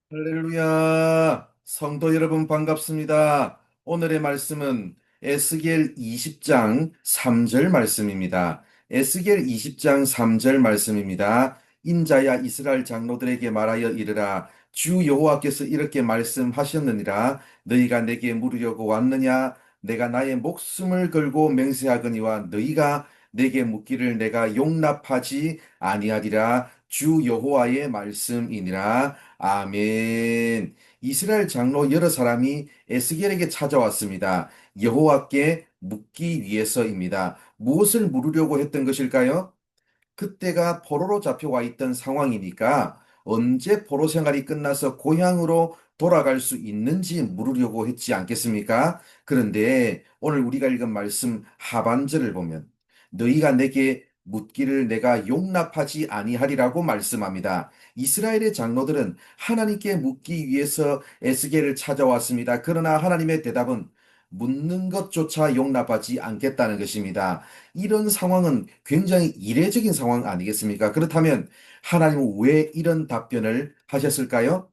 할렐루야. 성도 여러분 반갑습니다. 오늘의 말씀은 에스겔 20장 3절 말씀입니다. 에스겔 20장 3절 말씀입니다. 인자야 이스라엘 장로들에게 말하여 이르라. 주 여호와께서 이렇게 말씀하셨느니라. 너희가 내게 물으려고 왔느냐? 내가 나의 목숨을 걸고 맹세하거니와 너희가 내게 묻기를 내가 용납하지 아니하리라. 주 여호와의 말씀이니라. 아멘. 이스라엘 장로 여러 사람이 에스겔에게 찾아왔습니다. 여호와께 묻기 위해서입니다. 무엇을 물으려고 했던 것일까요? 그때가 포로로 잡혀와 있던 상황이니까 언제 포로 생활이 끝나서 고향으로 돌아갈 수 있는지 물으려고 했지 않겠습니까? 그런데 오늘 우리가 읽은 말씀 하반절을 보면 너희가 내게 묻기를 내가 용납하지 아니하리라고 말씀합니다. 이스라엘의 장로들은 하나님께 묻기 위해서 에스겔을 찾아왔습니다. 그러나 하나님의 대답은 묻는 것조차 용납하지 않겠다는 것입니다. 이런 상황은 굉장히 이례적인 상황 아니겠습니까? 그렇다면 하나님은 왜 이런 답변을 하셨을까요?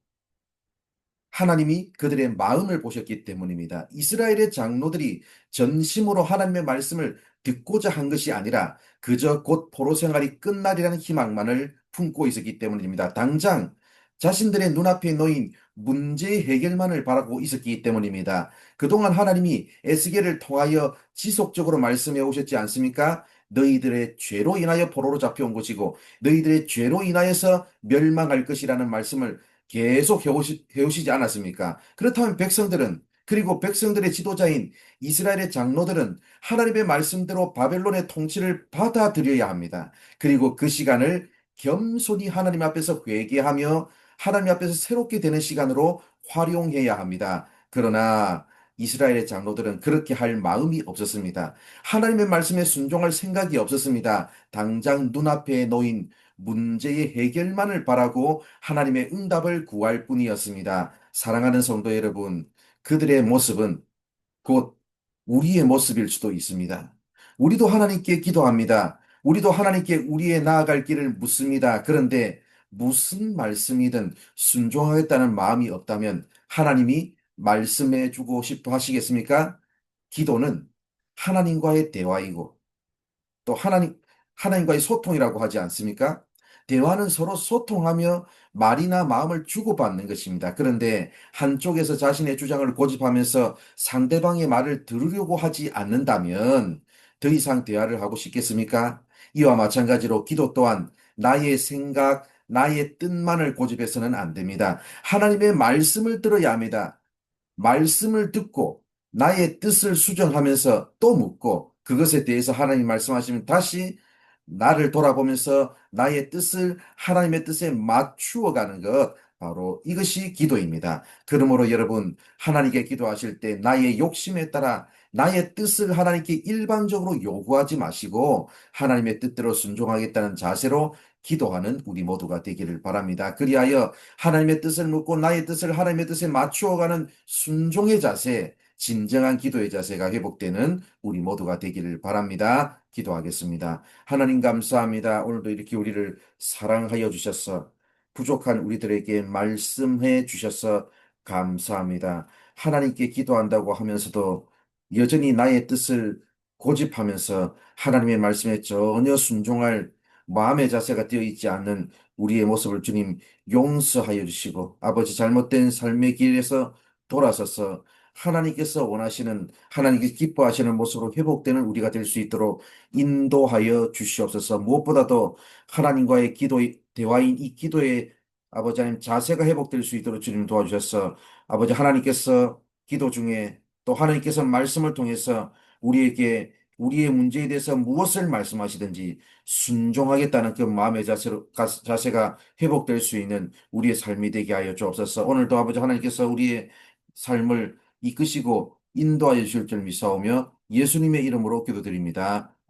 하나님이 그들의 마음을 보셨기 때문입니다. 이스라엘의 장로들이 전심으로 하나님의 말씀을 듣고자 한 것이 아니라 그저 곧 포로 생활이 끝날이라는 희망만을 품고 있었기 때문입니다. 당장 자신들의 눈앞에 놓인 문제 해결만을 바라고 있었기 때문입니다. 그동안 하나님이 에스겔을 통하여 지속적으로 말씀해 오셨지 않습니까? 너희들의 죄로 인하여 포로로 잡혀온 것이고 너희들의 죄로 인하여서 멸망할 것이라는 말씀을 계속 해오시지 않았습니까? 그렇다면 백성들은 그리고 백성들의 지도자인 이스라엘의 장로들은 하나님의 말씀대로 바벨론의 통치를 받아들여야 합니다. 그리고 그 시간을 겸손히 하나님 앞에서 회개하며 하나님 앞에서 새롭게 되는 시간으로 활용해야 합니다. 그러나 이스라엘의 장로들은 그렇게 할 마음이 없었습니다. 하나님의 말씀에 순종할 생각이 없었습니다. 당장 눈앞에 놓인 문제의 해결만을 바라고 하나님의 응답을 구할 뿐이었습니다. 사랑하는 성도 여러분, 그들의 모습은 곧 우리의 모습일 수도 있습니다. 우리도 하나님께 기도합니다. 우리도 하나님께 우리의 나아갈 길을 묻습니다. 그런데 무슨 말씀이든 순종하겠다는 마음이 없다면 하나님이 말씀해 주고 싶어 하시겠습니까? 기도는 하나님과의 대화이고 또 하나님과의 소통이라고 하지 않습니까? 대화는 서로 소통하며 말이나 마음을 주고받는 것입니다. 그런데 한쪽에서 자신의 주장을 고집하면서 상대방의 말을 들으려고 하지 않는다면 더 이상 대화를 하고 싶겠습니까? 이와 마찬가지로 기도 또한 나의 생각, 나의 뜻만을 고집해서는 안 됩니다. 하나님의 말씀을 들어야 합니다. 말씀을 듣고 나의 뜻을 수정하면서 또 묻고 그것에 대해서 하나님 말씀하시면 다시 나를 돌아보면서 나의 뜻을 하나님의 뜻에 맞추어 가는 것 바로 이것이 기도입니다. 그러므로 여러분 하나님께 기도하실 때 나의 욕심에 따라 나의 뜻을 하나님께 일방적으로 요구하지 마시고 하나님의 뜻대로 순종하겠다는 자세로 기도하는 우리 모두가 되기를 바랍니다. 그리하여 하나님의 뜻을 묻고 나의 뜻을 하나님의 뜻에 맞추어가는 순종의 자세, 진정한 기도의 자세가 회복되는 우리 모두가 되기를 바랍니다. 기도하겠습니다. 하나님 감사합니다. 오늘도 이렇게 우리를 사랑하여 주셔서 부족한 우리들에게 말씀해 주셔서 감사합니다. 하나님께 기도한다고 하면서도 여전히 나의 뜻을 고집하면서 하나님의 말씀에 전혀 순종할 마음의 자세가 되어 있지 않는 우리의 모습을 주님 용서하여 주시고 아버지 잘못된 삶의 길에서 돌아서서 하나님께서 원하시는 하나님께서 기뻐하시는 모습으로 회복되는 우리가 될 수 있도록 인도하여 주시옵소서. 무엇보다도 하나님과의 기도 대화인 이 기도의 아버지 하나님 자세가 회복될 수 있도록 주님 도와주셔서 아버지 하나님께서 기도 중에 또 하나님께서 말씀을 통해서 우리에게 우리의 문제에 대해서 무엇을 말씀하시든지 순종하겠다는 그 마음의 자세가 회복될 수 있는 우리의 삶이 되게 하여 주옵소서. 오늘도 아버지 하나님께서 우리의 삶을 이끄시고 인도하여 주실 줄 믿사오며 예수님의 이름으로 기도드립니다.